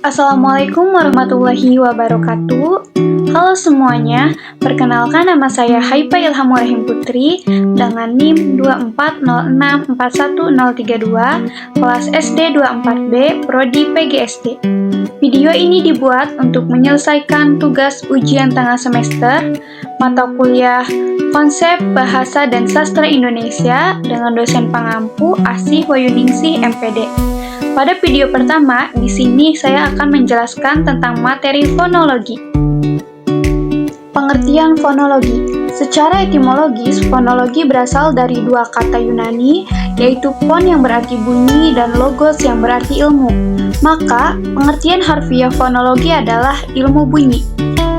Assalamualaikum warahmatullahi wabarakatuh. Halo semuanya, perkenalkan nama saya Haifa Ilhamul Rahim Putri dengan NIM 240641032, kelas SD 24B, Prodi PGSD. Video ini dibuat untuk menyelesaikan tugas ujian tengah semester mata kuliah Konsep Bahasa dan Sastra Indonesia dengan dosen pengampu Asih Wayuningsih MPD. Pada video pertama, di sini saya akan menjelaskan tentang materi fonologi. Pengertian fonologi. Secara etimologis, fonologi berasal dari dua kata Yunani, yaitu fon yang berarti bunyi dan logos yang berarti ilmu. Maka, pengertian harfiah fonologi adalah ilmu bunyi.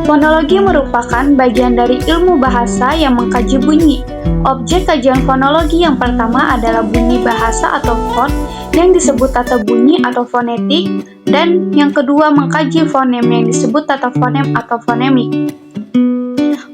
Fonologi merupakan bagian dari ilmu bahasa yang mengkaji bunyi. Objek kajian fonologi yang pertama adalah bunyi bahasa atau fon, yang disebut tata bunyi atau fonetik, dan yang kedua mengkaji fonem yang disebut tata fonem atau fonemik.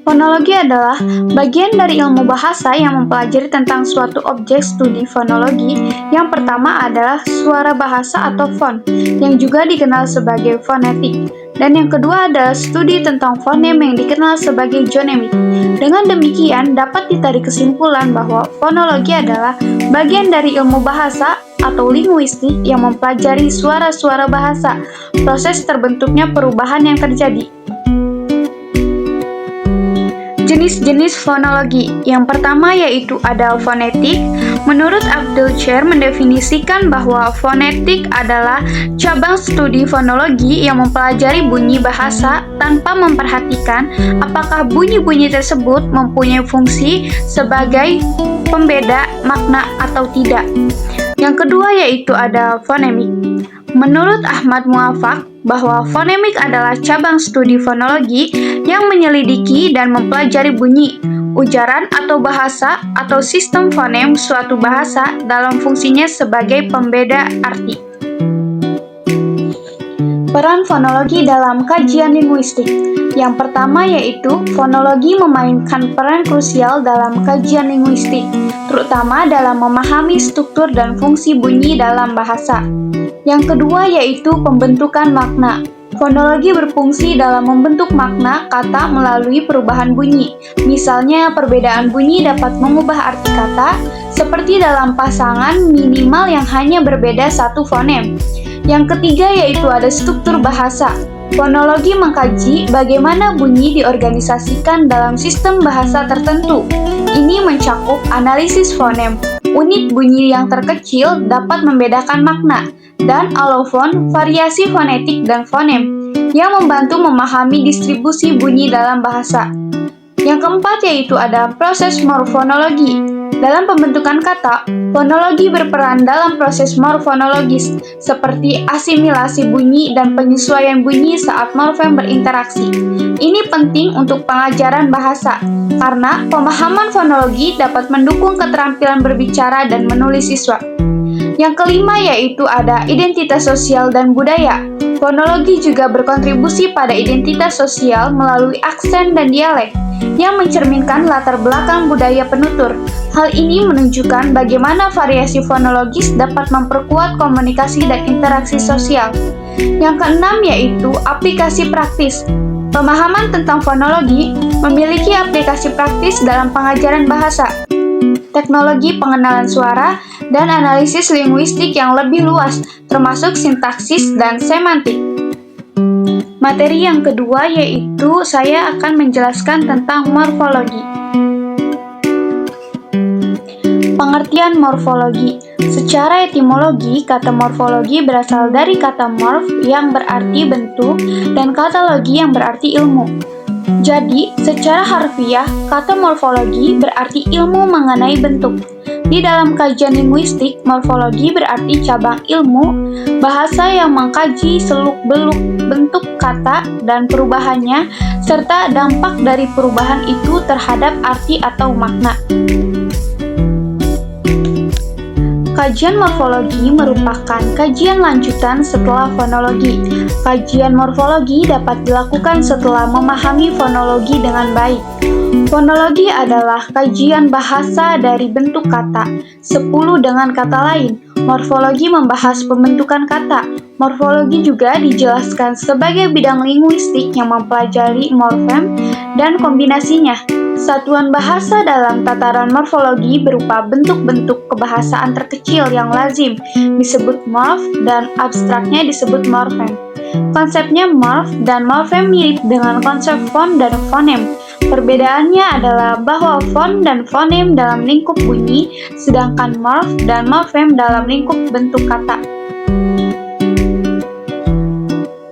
Fonologi adalah bagian dari ilmu bahasa yang mempelajari tentang suatu objek studi fonologi. Yang pertama adalah suara bahasa atau fon, yang juga dikenal sebagai fonetik. Dan yang kedua adalah studi tentang fonem yang dikenal sebagai jonemik. Dengan demikian, dapat ditarik kesimpulan bahwa fonologi adalah bagian dari ilmu bahasa atau linguistik yang mempelajari suara-suara bahasa, proses terbentuknya perubahan yang terjadi. Jenis-jenis fonologi. Yang pertama yaitu ada fonetik. Menurut Abdul Chair mendefinisikan bahwa fonetik adalah cabang studi fonologi yang mempelajari bunyi bahasa tanpa memperhatikan apakah bunyi-bunyi tersebut mempunyai fungsi sebagai pembeda makna atau tidak. Yang kedua yaitu ada fonemik. Menurut Ahmad Muafak, bahwa fonemik adalah cabang studi fonologi yang menyelidiki dan mempelajari bunyi, ujaran atau bahasa atau sistem fonem suatu bahasa dalam fungsinya sebagai pembeda arti. Peran fonologi dalam kajian linguistik. Yang pertama yaitu fonologi memainkan peran krusial dalam kajian linguistik, terutama dalam memahami struktur dan fungsi bunyi dalam bahasa. Yang kedua yaitu pembentukan makna. Fonologi berfungsi dalam membentuk makna kata melalui perubahan bunyi. Misalnya, perbedaan bunyi dapat mengubah arti kata, seperti dalam pasangan minimal yang hanya berbeda satu fonem. Yang ketiga yaitu ada struktur bahasa. Fonologi mengkaji bagaimana bunyi diorganisasikan dalam sistem bahasa tertentu. Ini mencakup analisis fonem. Unit bunyi yang terkecil dapat membedakan makna, dan alofon, variasi fonetik dan fonem, yang membantu memahami distribusi bunyi dalam bahasa. Yang keempat yaitu ada proses morfonologi. Dalam pembentukan kata, fonologi berperan dalam proses morfonologis, seperti asimilasi bunyi dan penyesuaian bunyi saat morfem berinteraksi. Ini penting untuk pengajaran bahasa, karena pemahaman fonologi dapat mendukung keterampilan berbicara dan menulis siswa. Yang kelima yaitu ada identitas sosial dan budaya. Fonologi juga berkontribusi pada identitas sosial melalui aksen dan dialek, yang mencerminkan latar belakang budaya penutur. Hal ini menunjukkan bagaimana variasi fonologis dapat memperkuat komunikasi dan interaksi sosial. Yang keenam yaitu aplikasi praktis. Pemahaman tentang fonologi memiliki aplikasi praktis dalam pengajaran bahasa, teknologi pengenalan suara, dan analisis linguistik yang lebih luas, termasuk sintaksis dan semantik. Materi yang kedua yaitu saya akan menjelaskan tentang morfologi. Pengertian morfologi. Secara etimologi, kata morfologi berasal dari kata morf yang berarti bentuk dan kata logi yang berarti ilmu. Jadi, secara harfiah, kata morfologi berarti ilmu mengenai bentuk. Di dalam kajian linguistik, morfologi berarti cabang ilmu bahasa yang mengkaji seluk-beluk bentuk kata dan perubahannya, serta dampak dari perubahan itu terhadap arti atau makna. Kajian morfologi merupakan kajian lanjutan setelah fonologi. Kajian morfologi dapat dilakukan setelah memahami fonologi dengan baik. Fonologi adalah kajian bahasa dari bentuk kata, 10 dengan kata lain. Morfologi membahas pembentukan kata. Morfologi juga dijelaskan sebagai bidang linguistik yang mempelajari morfem dan kombinasinya. Satuan bahasa dalam tataran morfologi berupa bentuk-bentuk kebahasaan terkecil yang lazim, disebut morf, dan abstraknya disebut morfem. Konsepnya morf dan morfem mirip dengan konsep fon dan fonem. Perbedaannya adalah bahwa fon dan fonem dalam lingkup bunyi, sedangkan morf dan morfem dalam lingkup bentuk kata.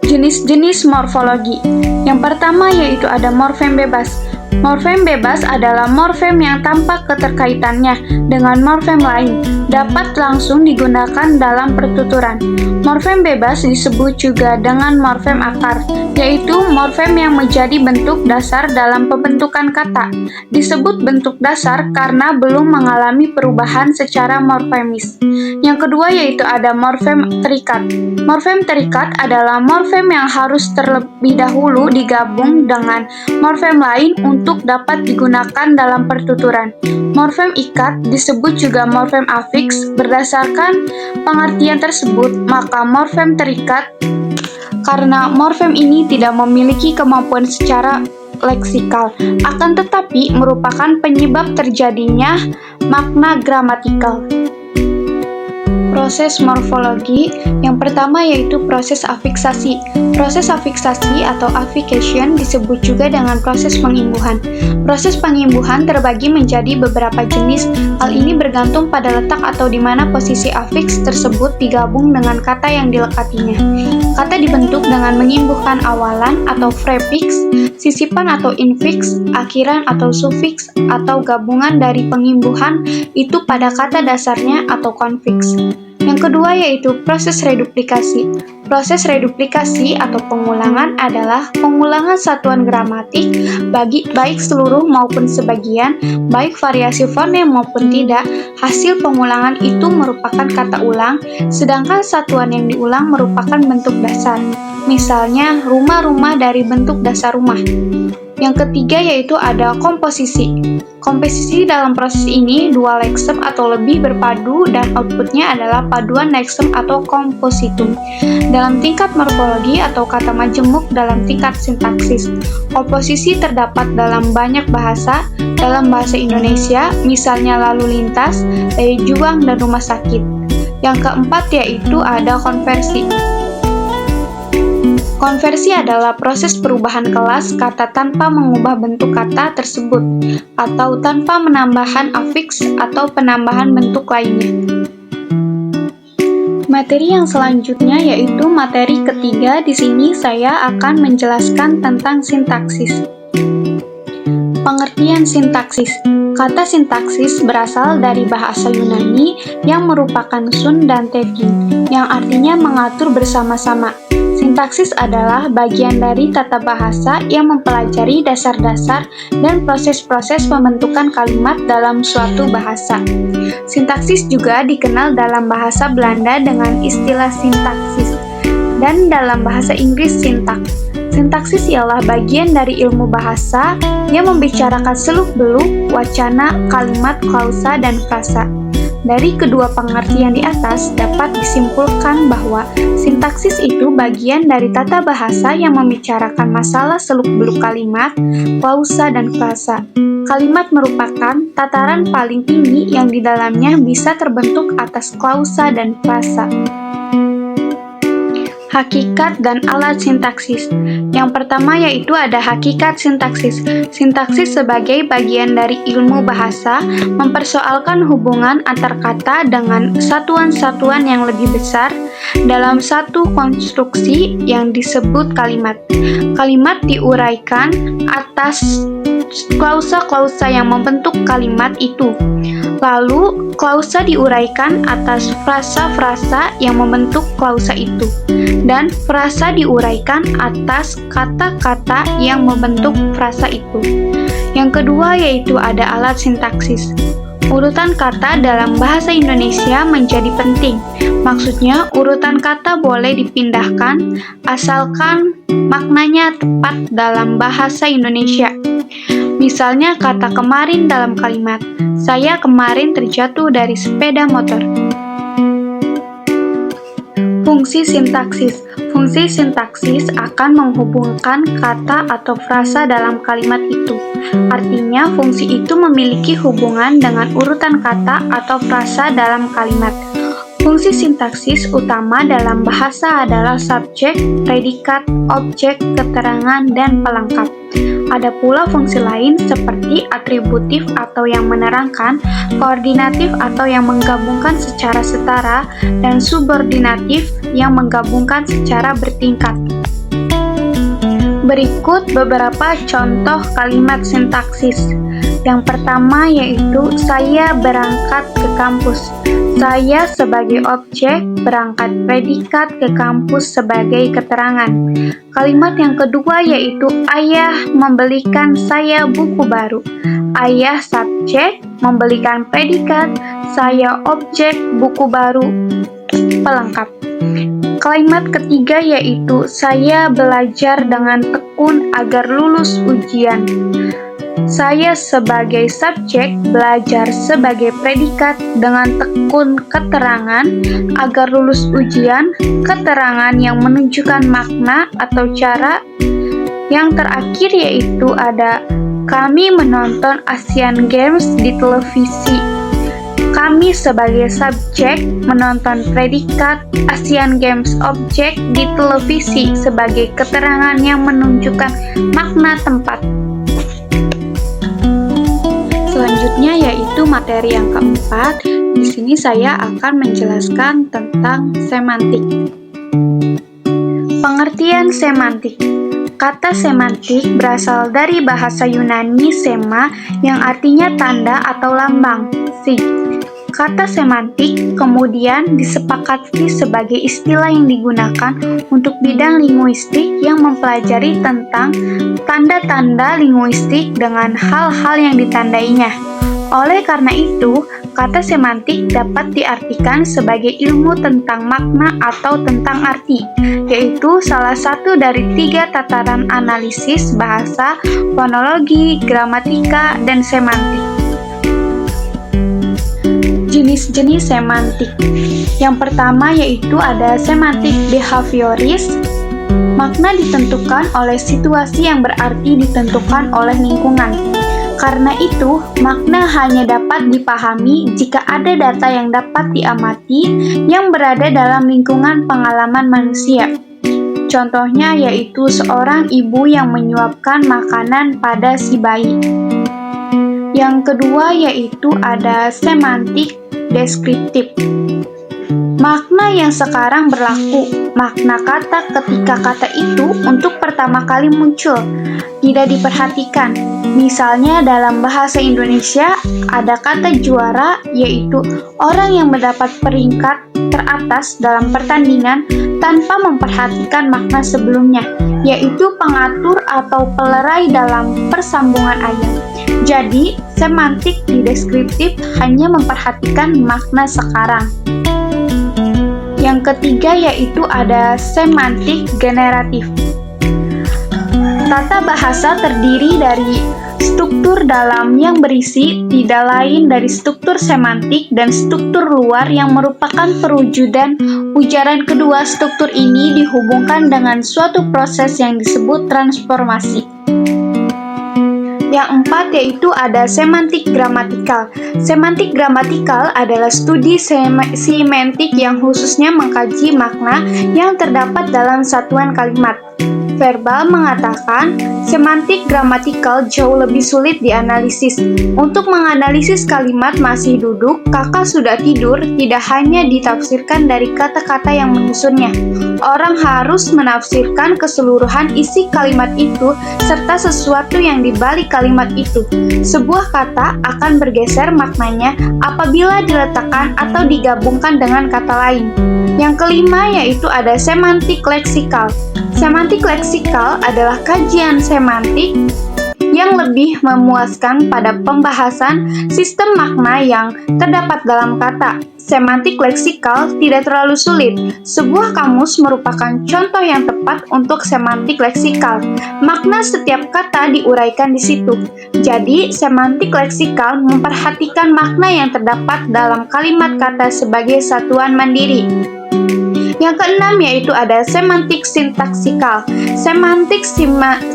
Jenis-jenis morfologi. Yang pertama yaitu ada morfem bebas. Morfem bebas adalah morfem yang tanpa keterkaitannya dengan morfem lain, dapat langsung digunakan dalam pertuturan. Morfem bebas disebut juga dengan morfem akar, yaitu morfem yang menjadi bentuk dasar dalam pembentukan kata. Disebut bentuk dasar karena belum mengalami perubahan secara morfemis. Yang kedua yaitu ada morfem terikat. Morfem terikat adalah morfem yang harus terlebih dahulu digabung dengan morfem lain untuk dapat digunakan dalam pertuturan. Morfem ikat disebut juga morfem afiks. Berdasarkan pengertian tersebut, maka morfem terikat karena morfem ini tidak memiliki kemampuan secara leksikal, akan tetapi merupakan penyebab terjadinya makna gramatikal. Proses morfologi yang pertama yaitu proses afiksasi. Proses afiksasi atau affixation disebut juga dengan proses pengimbuhan. Proses pengimbuhan terbagi menjadi beberapa jenis. Hal ini bergantung pada letak atau di mana posisi afiks tersebut digabung dengan kata yang dilekatinya. Kata dibentuk dengan mengimbuhkan awalan atau prefiks, sisipan atau infiks, akhiran atau sufiks, atau gabungan dari pengimbuhan itu pada kata dasarnya atau konfiks. Yang kedua yaitu proses reduplikasi. Proses reduplikasi atau pengulangan adalah pengulangan satuan gramatik baik seluruh maupun sebagian, baik variasi fonem maupun tidak. Hasil pengulangan itu merupakan kata ulang, sedangkan satuan yang diulang merupakan bentuk dasar. Misalnya, rumah-rumah dari bentuk dasar rumah. Yang ketiga yaitu ada komposisi. Komposisi dalam proses ini dua leksem atau lebih berpadu dan outputnya adalah paduan leksem atau kompositum. Dalam tingkat morfologi atau kata majemuk dalam tingkat sintaksis, komposisi terdapat dalam banyak bahasa. Dalam bahasa Indonesia, misalnya lalu lintas, daya juang, dan rumah sakit. Yang keempat yaitu ada konversi. Konversi adalah proses perubahan kelas kata tanpa mengubah bentuk kata tersebut, atau tanpa menambahkan afiks atau penambahan bentuk lainnya. Materi yang selanjutnya yaitu materi ketiga. Di sini saya akan menjelaskan tentang sintaksis. Pengertian sintaksis. Kata sintaksis berasal dari bahasa Yunani yang merupakan sun dan tefin, yang artinya mengatur bersama-sama. Sintaksis adalah bagian dari tata bahasa yang mempelajari dasar-dasar dan proses-proses pembentukan kalimat dalam suatu bahasa. Sintaksis juga dikenal dalam bahasa Belanda dengan istilah sintaksis dan dalam bahasa Inggris sintaks. Sintaksis ialah bagian dari ilmu bahasa yang membicarakan seluk-beluk, wacana, kalimat, klausa, dan frasa. Dari kedua pengertian di atas dapat disimpulkan bahwa sintaksis itu bagian dari tata bahasa yang membicarakan masalah seluk-beluk kalimat, klausa, dan frasa. Kalimat merupakan tataran paling tinggi yang di dalamnya bisa terbentuk atas klausa dan frasa. Hakikat dan alat sintaksis. Yang pertama yaitu ada hakikat sintaksis. Sintaksis sebagai bagian dari ilmu bahasa mempersoalkan hubungan antar kata dengan satuan-satuan yang lebih besar dalam satu konstruksi yang disebut kalimat. Kalimat diuraikan atas klausa-klausa yang membentuk kalimat itu. Lalu, klausa diuraikan atas frasa-frasa yang membentuk klausa itu. Dan frasa diuraikan atas kata-kata yang membentuk frasa itu. Yang kedua yaitu ada alat sintaksis. Urutan kata dalam bahasa Indonesia menjadi penting. Maksudnya, urutan kata boleh dipindahkan asalkan maknanya tepat dalam bahasa Indonesia. Misalnya kata kemarin dalam kalimat, saya kemarin terjatuh dari sepeda motor. Fungsi sintaksis. Fungsi sintaksis akan menghubungkan kata atau frasa dalam kalimat itu. Artinya, fungsi itu memiliki hubungan dengan urutan kata atau frasa dalam kalimat. Fungsi sintaksis utama dalam bahasa adalah subjek, predikat, objek, keterangan, dan pelengkap. Ada pula fungsi lain seperti atributif atau yang menerangkan, koordinatif atau yang menggabungkan secara setara, dan subordinatif yang menggabungkan secara bertingkat. Berikut beberapa contoh kalimat sintaksis. Yang pertama yaitu saya berangkat ke kampus. Saya sebagai objek, berangkat predikat ke kampus sebagai keterangan. Kalimat yang kedua yaitu ayah membelikan saya buku baru. Ayah subjek, membelikan predikat, saya objek, buku baru pelengkap. Kalimat ketiga yaitu saya belajar dengan tekun agar lulus ujian. Saya sebagai subjek belajar sebagai predikat dengan tekun keterangan agar lulus ujian, keterangan yang menunjukkan makna atau cara. Yang terakhir yaitu ada kami menonton Asian Games di televisi. Kami sebagai subjek menonton predikat Asian Games objek di televisi sebagai keterangan yang menunjukkan makna tempat. Selanjutnya yaitu materi yang keempat. Di sini saya akan menjelaskan tentang semantik. Pengertian semantik. Kata semantik berasal dari bahasa Yunani sema yang artinya tanda atau lambang. Kata semantik kemudian disepakati sebagai istilah yang digunakan untuk bidang linguistik yang mempelajari tentang tanda-tanda linguistik dengan hal-hal yang ditandainya. Oleh karena itu, kata semantik dapat diartikan sebagai ilmu tentang makna atau tentang arti, yaitu salah satu dari 3 tataran analisis bahasa, fonologi, gramatika, dan semantik. Jenis-jenis semantik. Yang pertama yaitu ada semantik behavioris. Makna ditentukan oleh situasi yang berarti ditentukan oleh lingkungan. Karena itu, makna hanya dapat dipahami jika ada data yang dapat diamati yang berada dalam lingkungan pengalaman manusia. Contohnya yaitu seorang ibu yang menyuapkan makanan pada si bayi. Yang kedua yaitu ada semantik deskriptif. Makna yang sekarang berlaku, makna kata ketika kata itu untuk pertama kali muncul, tidak diperhatikan. Misalnya dalam bahasa Indonesia ada kata juara yaitu orang yang mendapat peringkat teratas dalam pertandingan tanpa memperhatikan makna sebelumnya, yaitu pengatur atau pelerai dalam persambungan ayat. Jadi, semantik di deskriptif hanya memperhatikan makna sekarang. Yang ketiga yaitu ada semantik generatif. Tata bahasa terdiri dari struktur dalam yang berisi tidak lain dari struktur semantik dan struktur luar yang merupakan perwujudan ujaran. Kedua struktur ini dihubungkan dengan suatu proses yang disebut transformasi. Yang empat yaitu ada semantik gramatikal. Semantik gramatikal adalah studi semantik yang khususnya mengkaji makna yang terdapat dalam satuan kalimat. Verbal mengatakan, semantik gramatikal jauh lebih sulit dianalisis. Untuk menganalisis kalimat masih duduk, kakak sudah tidur, tidak hanya ditafsirkan dari kata-kata yang menyusunnya. Orang harus menafsirkan keseluruhan isi kalimat itu, serta sesuatu yang dibalik kalimat itu. Sebuah kata akan bergeser maknanya apabila diletakkan atau digabungkan dengan kata lain. Yang kelima yaitu ada semantik leksikal. Semantik leksikal adalah kajian semantik yang lebih memuaskan pada pembahasan sistem makna yang terdapat dalam kata. Semantik leksikal tidak terlalu sulit. Sebuah kamus merupakan contoh yang tepat untuk semantik leksikal. Makna setiap kata diuraikan di situ. Jadi, semantik leksikal memperhatikan makna yang terdapat dalam kalimat kata sebagai satuan mandiri. Yang keenam yaitu ada semantik sintaksikal. Semantik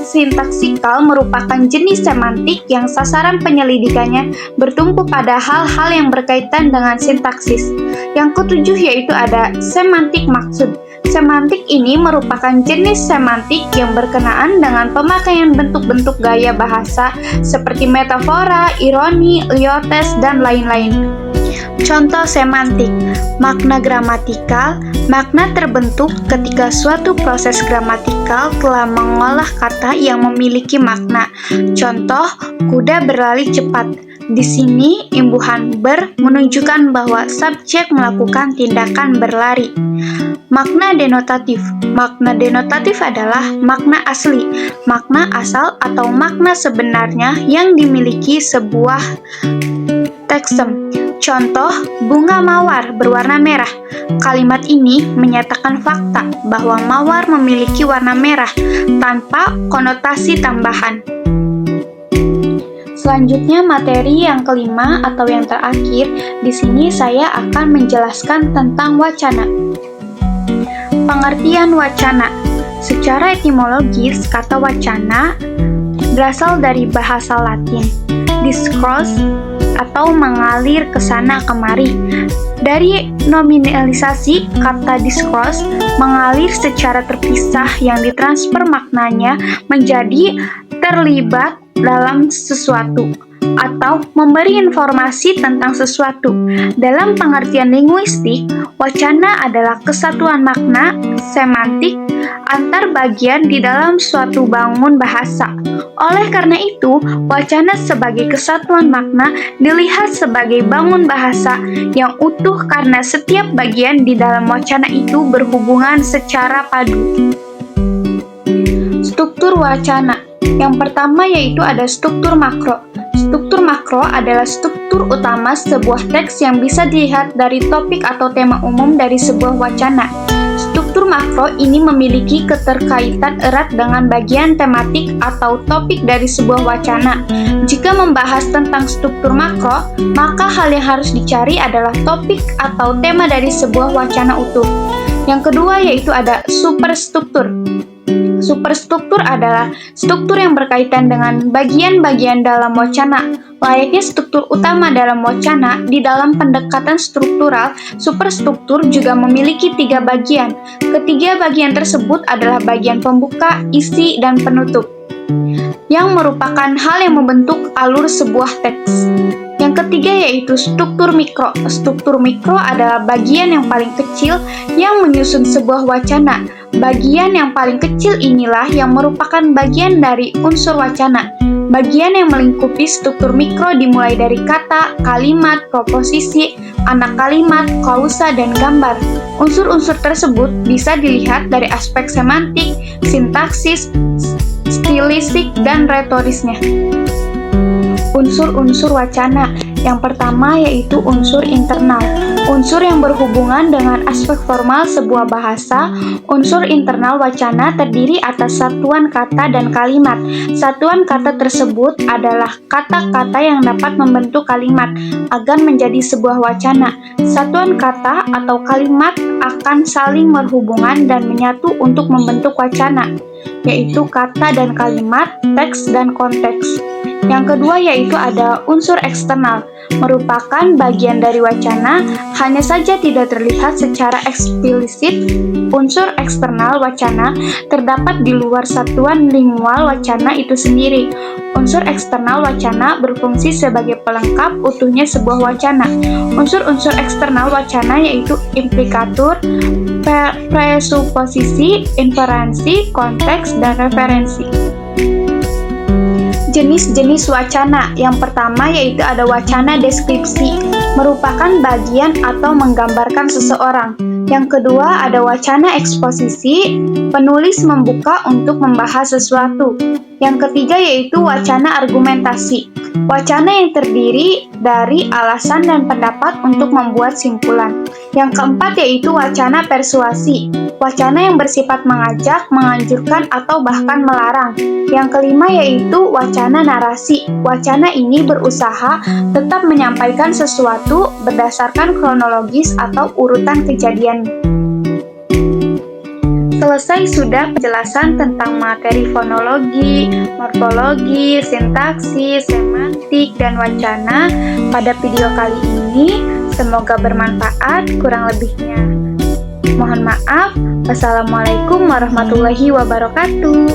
sintaksikal merupakan jenis semantik yang sasaran penyelidikannya bertumpu pada hal-hal yang berkaitan dengan sintaksis. Yang ketujuh yaitu ada semantik maksud. Semantik ini merupakan jenis semantik yang berkenaan dengan pemakaian bentuk-bentuk gaya bahasa seperti metafora, ironi, liotes, dan lain-lain. Contoh semantik: makna gramatikal. Makna terbentuk ketika suatu proses gramatikal telah mengolah kata yang memiliki makna. Contoh, kuda berlari cepat. Di sini, imbuhan ber menunjukkan bahwa subjek melakukan tindakan berlari. Makna denotatif. Makna denotatif adalah makna asli, makna asal atau makna sebenarnya yang dimiliki sebuah taksem. Contoh, bunga mawar berwarna merah. Kalimat ini menyatakan fakta bahwa mawar memiliki warna merah tanpa konotasi tambahan. Selanjutnya materi yang kelima atau yang terakhir, di sini saya akan menjelaskan tentang wacana. Pengertian wacana. Secara etimologis, kata wacana berasal dari bahasa Latin discourse atau mengalir ke sana kemari. Dari nominalisasi kata discourse, mengalir secara terpisah yang ditransfer maknanya menjadi terlibat dalam sesuatu atau memberi informasi tentang sesuatu. Dalam pengertian linguistik, wacana adalah kesatuan makna semantik antar bagian di dalam suatu bangun bahasa. Oleh karena itu, wacana sebagai kesatuan makna dilihat sebagai bangun bahasa yang utuh karena setiap bagian di dalam wacana itu berhubungan secara padu. Struktur wacana. Yang pertama yaitu ada struktur makro. Struktur makro adalah struktur utama sebuah teks yang bisa dilihat dari topik atau tema umum dari sebuah wacana. Struktur makro ini memiliki keterkaitan erat dengan bagian tematik atau topik dari sebuah wacana. Jika membahas tentang struktur makro, maka hal yang harus dicari adalah topik atau tema dari sebuah wacana utuh. Yang kedua yaitu ada superstruktur. Superstruktur adalah struktur yang berkaitan dengan bagian-bagian dalam wacana. Layaknya struktur utama dalam wacana, di dalam pendekatan struktural, superstruktur juga memiliki 3 bagian. Ketiga bagian tersebut adalah bagian pembuka, isi, dan penutup, yang merupakan hal yang membentuk alur sebuah teks. Yang ketiga yaitu struktur mikro. Struktur mikro adalah bagian yang paling kecil yang menyusun sebuah wacana. Bagian yang paling kecil inilah yang merupakan bagian dari unsur wacana. Bagian yang melingkupi struktur mikro dimulai dari kata, kalimat, proposisi, anak kalimat, klausa, dan gambar. Unsur-unsur tersebut bisa dilihat dari aspek semantik, sintaksis, stilistik, dan retorisnya. Unsur-unsur wacana. Yang pertama yaitu unsur internal. Unsur yang berhubungan dengan aspek formal sebuah bahasa. Unsur internal wacana terdiri atas satuan kata dan kalimat. Satuan kata tersebut adalah kata-kata yang dapat membentuk kalimat agar menjadi sebuah wacana. Satuan kata atau kalimat akan saling berhubungan dan menyatu untuk membentuk wacana, yaitu kata dan kalimat, teks dan konteks. Yang kedua yaitu ada unsur eksternal, merupakan bagian dari wacana, hanya saja tidak terlihat secara eksplisit. Unsur eksternal wacana terdapat di luar satuan lingual wacana itu sendiri. Unsur eksternal wacana berfungsi sebagai pelengkap utuhnya sebuah wacana. Unsur-unsur eksternal wacana yaitu implikatur, presuposisi, inferensi, konteks, dan referensi. Jenis-jenis wacana. Yang pertama yaitu ada wacana deskripsi, merupakan bagian atau menggambarkan seseorang. Yang kedua ada wacana eksposisi, penulis membuka untuk membahas sesuatu. Yang ketiga yaitu wacana argumentasi, wacana yang terdiri dari alasan dan pendapat untuk membuat simpulan. Yang keempat yaitu wacana persuasi, wacana yang bersifat mengajak, menganjurkan, atau bahkan melarang. Yang kelima yaitu wacana narasi, wacana ini berusaha tetap menyampaikan sesuatu berdasarkan kronologis atau urutan kejadian. Selesai sudah penjelasan tentang materi fonologi, morfologi, sintaksis, semantik, dan wacana pada video kali ini. Semoga bermanfaat, kurang lebihnya mohon maaf. Wassalamualaikum warahmatullahi wabarakatuh.